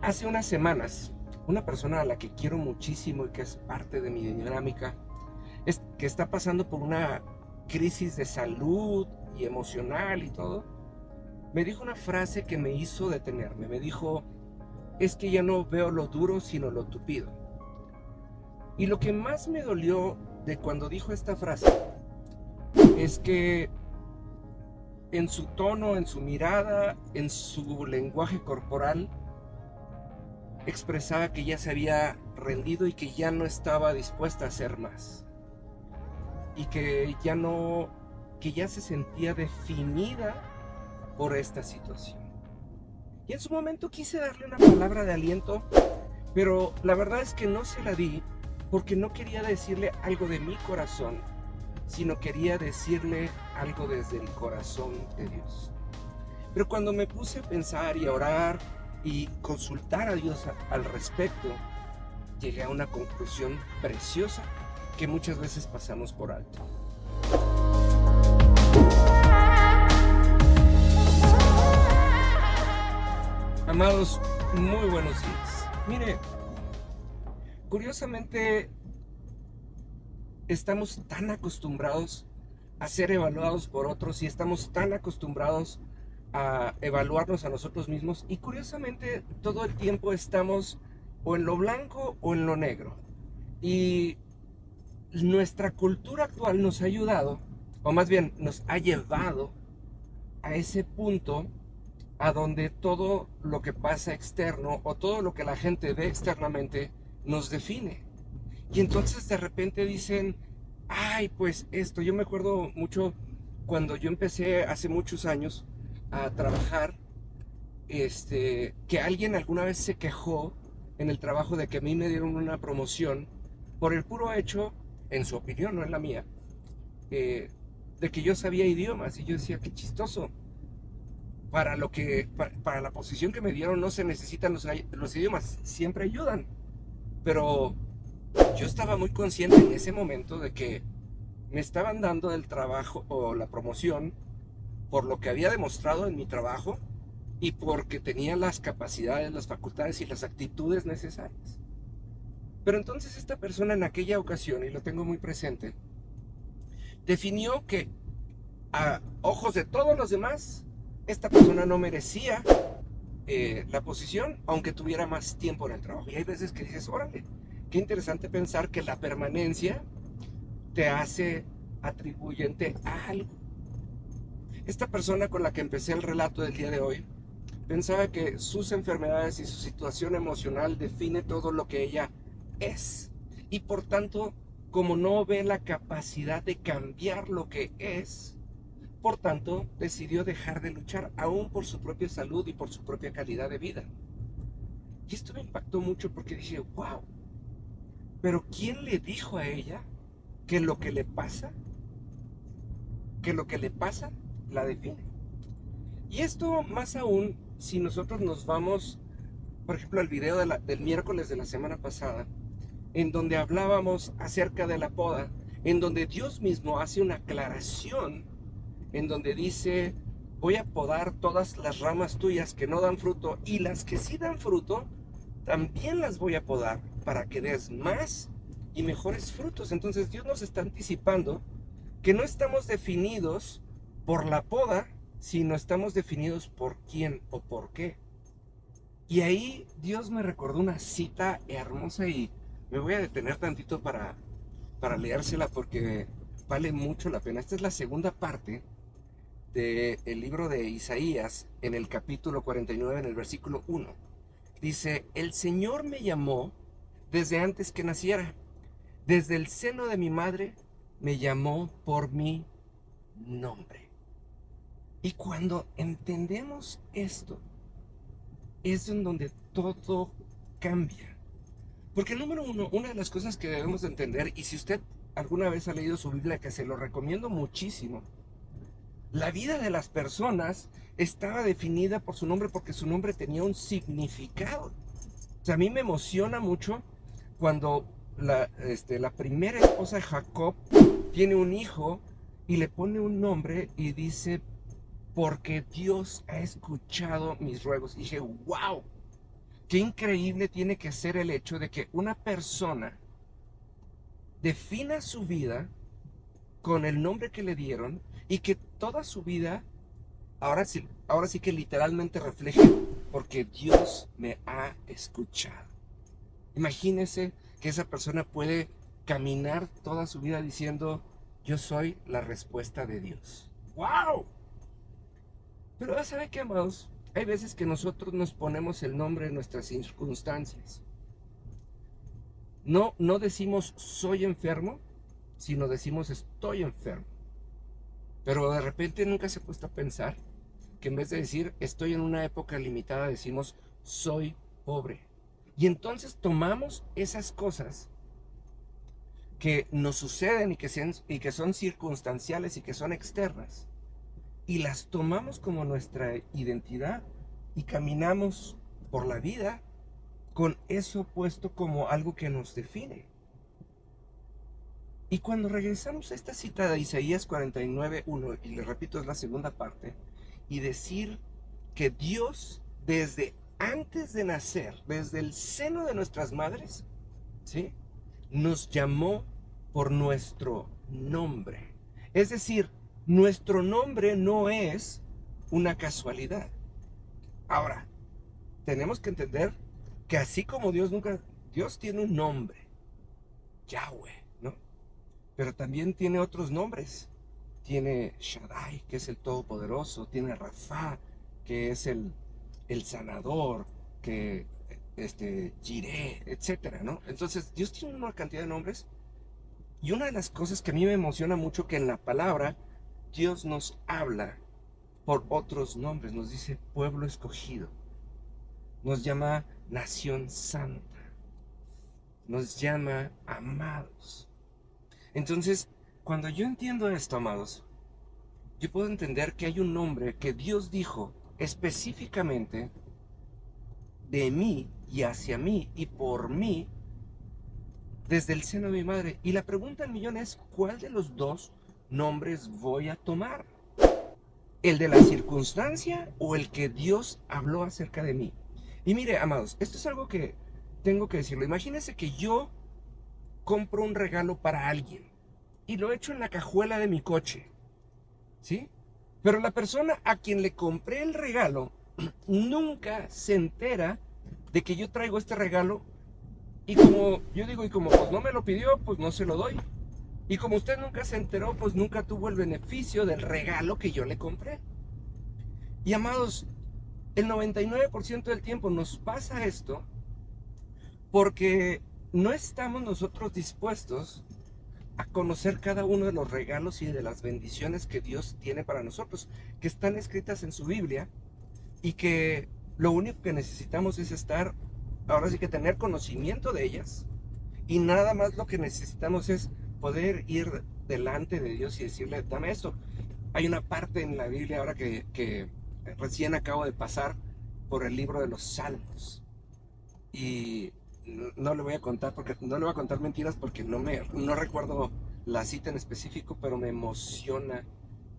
Hace unas semanas, una persona a la que quiero muchísimo y que es parte de mi dinámica, es que está pasando por una crisis de salud y emocional y todo, me dijo una frase que me hizo detenerme. Me dijo, es que ya no veo lo duro sino lo tupido. Y lo que más me dolió de cuando dijo esta frase es que en su tono, en su mirada, en su lenguaje corporal, expresaba que ya se había rendido y que ya no estaba dispuesta a hacer más. Y que ya se sentía definida por esta situación. Y en su momento quise darle una palabra de aliento, pero la verdad es que no se la di porque no quería decirle algo de mi corazón, sino quería decirle algo desde el corazón de Dios. Pero cuando me puse a pensar y a orar y consultar a Dios al respecto, llegué a una conclusión preciosa que muchas veces pasamos por alto. Amados, muy buenos días. Mire, curiosamente estamos tan acostumbrados a ser evaluados por otros y estamos tan acostumbrados a evaluarnos a nosotros mismos, y curiosamente todo el tiempo estamos o en lo blanco o en lo negro. Y nuestra cultura actual nos ha ayudado, o más bien nos ha llevado a ese punto a donde todo lo que pasa externo o todo lo que la gente ve externamente nos define. Y entonces de repente dicen, ay, pues esto. Yo me acuerdo mucho cuando yo empecé hace muchos años a trabajar, que alguien alguna vez se quejó en el trabajo de que a mí me dieron una promoción por el puro hecho, en su opinión, no en la mía, de que yo sabía idiomas. Y yo decía, qué chistoso. Para la posición que me dieron no se necesitan los idiomas, siempre ayudan. Pero yo estaba muy consciente en ese momento de que me estaban dando el trabajo o la promoción por lo que había demostrado en mi trabajo y porque tenía las capacidades, las facultades y las actitudes necesarias. Pero entonces esta persona en aquella ocasión, y lo tengo muy presente, definió que a ojos de todos los demás, esta persona no merecía la posición, aunque tuviera más tiempo en el trabajo. Y hay veces que dices, órale, qué interesante pensar que la permanencia te hace atribuyente a algo. Esta persona con la que empecé el relato del día de hoy pensaba que sus enfermedades y su situación emocional define todo lo que ella es. Y por tanto, como no ve la capacidad de cambiar lo que es, por tanto, decidió dejar de luchar aún por su propia salud y por su propia calidad de vida. Y esto me impactó mucho porque dije, wow, pero ¿quién le dijo a ella que que lo que le pasa la define? Y esto más aún si nosotros nos vamos, por ejemplo, al video del miércoles de la semana pasada, en donde hablábamos acerca de la poda, en donde Dios mismo hace una aclaración, en donde dice, voy a podar todas las ramas tuyas que no dan fruto, y las que sí dan fruto, también las voy a podar para que des más y mejores frutos. Entonces Dios nos está anticipando que no estamos definidos por la poda, sino estamos definidos por quién o por qué. Y ahí Dios me recordó una cita hermosa y me voy a detener tantito para leérsela porque vale mucho la pena. Esta es la segunda parte del libro de Isaías, en el capítulo 49, en el versículo 1. Dice, el Señor me llamó desde antes que naciera. Desde el seno de mi madre me llamó por mi nombre. Y cuando entendemos esto, es en donde todo cambia. Porque número uno, una de las cosas que debemos de entender, y si usted alguna vez ha leído su Biblia, que se lo recomiendo muchísimo, la vida de las personas estaba definida por su nombre porque su nombre tenía un significado. O sea, a mí me emociona mucho cuando la primera esposa de Jacob tiene un hijo y le pone un nombre y dice, porque Dios ha escuchado mis ruegos. Y dije, wow, qué increíble tiene que ser el hecho de que una persona defina su vida con el nombre que le dieron y que toda su vida ahora sí que literalmente refleje, porque Dios me ha escuchado. Imagínese que esa persona puede caminar toda su vida diciendo, yo soy la respuesta de Dios. ¡Wow! Pero ya sabe qué, amados, hay veces que nosotros nos ponemos el nombre en nuestras circunstancias. No decimos soy enfermo, sino decimos estoy enfermo. Pero de repente nunca se ha puesto a pensar que en vez de decir estoy en una época limitada, decimos soy pobre. Y entonces tomamos esas cosas que nos suceden y que son circunstanciales y que son externas, y las tomamos como nuestra identidad y caminamos por la vida con eso puesto como algo que nos define. Y cuando regresamos a esta cita de Isaías 49:1, y le repito, es la segunda parte, y decir que Dios desde antes de nacer, desde el seno de nuestras madres, ¿sí?, nos llamó por nuestro nombre. Es decir, nuestro nombre no es una casualidad. Ahora, tenemos que entender que así como Dios tiene un nombre, Yahweh, ¿no? Pero también tiene otros nombres. Tiene Shaddai, que es el Todopoderoso. Tiene Rafa, que es el sanador, que Jireh, etcétera, ¿no? Entonces, Dios tiene una cantidad de nombres. Y una de las cosas que a mí me emociona mucho, que en la palabra Dios nos habla por otros nombres. Nos dice pueblo escogido. Nos llama nación santa. Nos llama amados. Entonces, cuando yo entiendo esto, amados, yo puedo entender que hay un nombre que Dios dijo específicamente de mí y hacia mí y por mí desde el seno de mi madre. Y la pregunta del millón es, ¿cuál de los dos nombres voy a tomar? ¿El de la circunstancia o el que Dios habló acerca de mí? Y mire, amados, esto es algo que tengo que decirlo. Imagínense que yo compro un regalo para alguien y lo echo en la cajuela de mi coche, ¿sí? Pero la persona a quien le compré el regalo nunca se entera de que yo traigo este regalo, y como yo digo, y como pues no me lo pidió, pues no se lo doy. Y como usted nunca se enteró, pues nunca tuvo el beneficio del regalo que yo le compré. Y amados, el 99% del tiempo nos pasa esto porque no estamos nosotros dispuestos a conocer cada uno de los regalos y de las bendiciones que Dios tiene para nosotros, que están escritas en su Biblia, y que lo único que necesitamos es ahora sí que tener conocimiento de ellas, y nada más lo que necesitamos es poder ir delante de Dios y decirle, dame esto. Hay una parte en la Biblia ahora que recién acabo de pasar por el libro de los Salmos, y no le voy a contar porque no le voy a contar mentiras porque no recuerdo la cita en específico, pero me emociona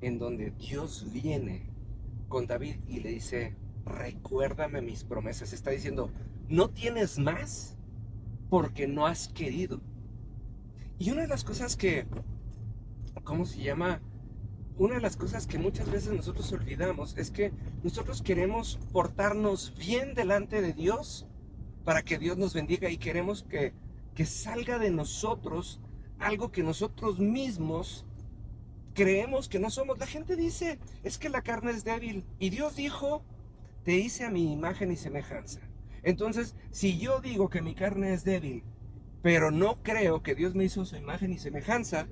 en donde Dios viene con David y le dice, recuérdame mis promesas. Está diciendo, no tienes más porque no has querido. Y una de las cosas que, ¿cómo se llama? Una de las cosas que muchas veces nosotros olvidamos es que nosotros queremos portarnos bien delante de Dios para que Dios nos bendiga, y queremos que salga de nosotros algo que nosotros mismos creemos que no somos. La gente dice, es que la carne es débil, y Dios dijo, te hice a mi imagen y semejanza. Entonces, si yo digo que mi carne es débil, pero no creo que Dios me hizo a su imagen y semejanza,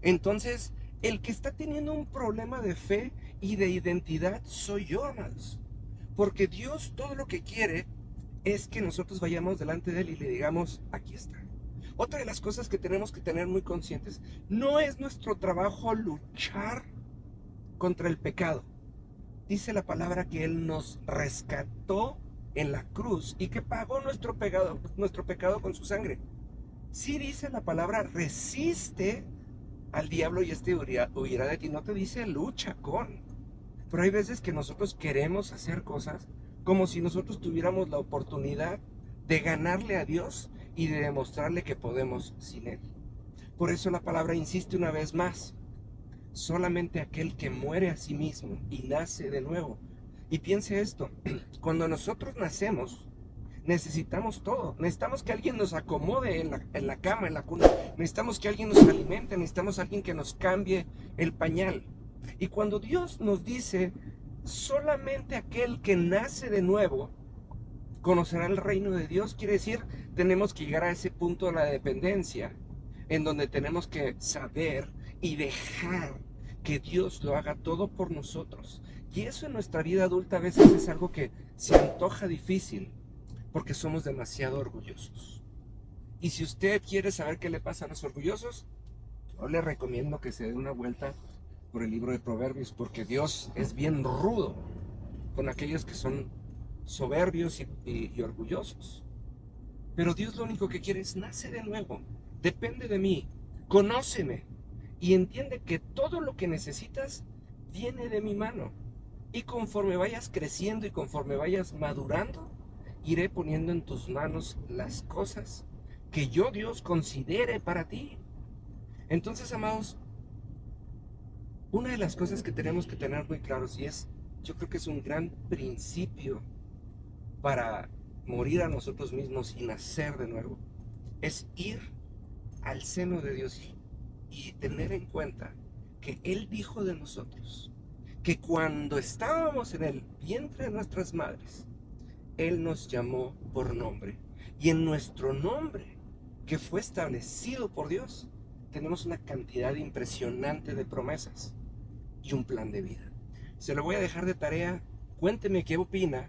entonces el que está teniendo un problema de fe y de identidad soy yo, amados. Porque Dios todo lo que quiere es que nosotros vayamos delante de Él y le digamos, aquí está. Otra de las cosas que tenemos que tener muy conscientes, no es nuestro trabajo luchar contra el pecado. Dice la palabra que Él nos rescató en la cruz y que pagó nuestro pecado con su sangre. Sí dice la palabra, resiste al diablo y huirá de ti. No te dice lucha con. Pero hay veces que nosotros queremos hacer cosas como si nosotros tuviéramos la oportunidad de ganarle a Dios y de demostrarle que podemos sin Él. Por eso la palabra insiste una vez más: solamente aquel que muere a sí mismo y nace de nuevo. Y piense esto: cuando nosotros nacemos, necesitamos todo. Necesitamos que alguien nos acomode en la cama, en la cuna. Necesitamos que alguien nos alimente. Necesitamos alguien que nos cambie el pañal. Y cuando Dios nos dice: solamente aquel que nace de nuevo conocerá el reino de Dios, quiere decir, tenemos que llegar a ese punto de la dependencia, en donde tenemos que saber y dejar que Dios lo haga todo por nosotros. Y eso en nuestra vida adulta a veces es algo que se antoja difícil, porque somos demasiado orgullosos. Y si usted quiere saber qué le pasa a los orgullosos, yo le recomiendo que se dé una vuelta por el libro de Proverbios, porque Dios es bien rudo con aquellos que son soberbios y orgullosos. Pero Dios lo único que quiere es: nace de nuevo, depende de mí, conóceme y entiende que todo lo que necesitas viene de mi mano. Y conforme vayas creciendo y conforme vayas madurando, iré poniendo en tus manos las cosas que yo, Dios, considere para ti. Entonces, amados, una de las cosas que tenemos que tener muy claros, y yo creo que es un gran principio para morir a nosotros mismos y nacer de nuevo, es ir al seno de Dios y tener en cuenta que Él dijo de nosotros que cuando estábamos en el vientre de nuestras madres, Él nos llamó por nombre. Y en nuestro nombre, que fue establecido por Dios, tenemos una cantidad impresionante de promesas y un plan de vida. Se lo voy a dejar de tarea. Cuénteme qué opina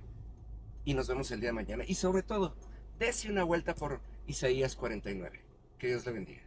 y nos vemos el día de mañana. Y sobre todo, dése una vuelta por Isaías 49. Que Dios le bendiga.